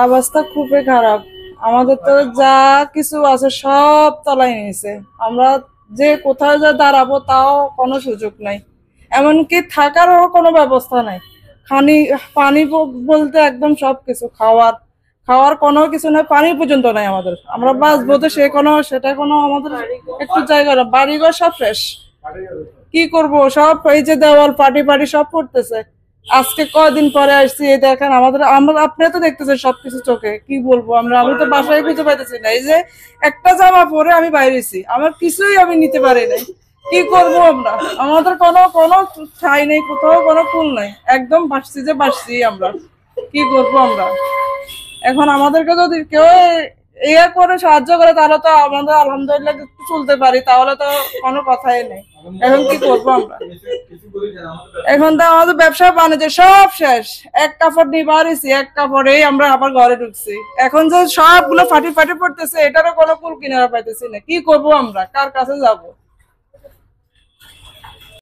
অবস্থা খুবই খারাপ। আমাদের তো যা কিছু আছে সব তলায় নিয়েছে। আমরা যে কোথায় যা দাঁড়াবো তাও কোনো সুযোগ নাই, এমনকি থাকারও কোনো ব্যবস্থা নাই। খানি পানি বলতে একদম সবকিছু, খাওয়ার খাওয়ার কোনো কিছু নাই, পানি পর্যন্ত নাই আমাদের। আমরা বাঁচবো তো সেটা কোনো আমাদের একটু জায়গা না, বাড়িঘর সব শেষ। কি করব, সব এই যে দেওয়াল পাটি পাটি সব পড়তেছে। আজকে কয়দিন পরে আসছি, এই দেখেন আমরা আপনি তো দেখতেছেন সবকিছু চোখে। কি বলবো, আমি তো বাসায় খুঁজে পাইতেছি না। এই যে একটা জামা পরে আমি বাইরেছি, আমার কিছুই আমি নিতে পারি নাই। কি করব আমরা, আমাদের কোনো কোনো ঠাই নেই, কোথাও কোনো ফুল নাই, একদম বাসছি আমরা। কি করব আমরা এখন? আমাদেরকে যদি কেউ ইয়ে করে সাহায্য করে তাহলে তো আমাদের আলহামদুলিল্লাহ একটু চলতে পারি, তাহলে তো কোনো কথাই নেই। এখন কি করবো আমরা? এখন তো আমাদের ব্যবসা বাণিজ্য সব শেষ। এক কাপড় নিয়ে বাড়িছি, এক কাপড়েই আমরা আবার ঘরে ঢুকছি। এখন যে সবগুলো ফাটি ফাটি পড়তেছে, এটারও কোনো কুল কিনারা পাইতেছি না। কি করবো আমরা, কার কাছে যাবো?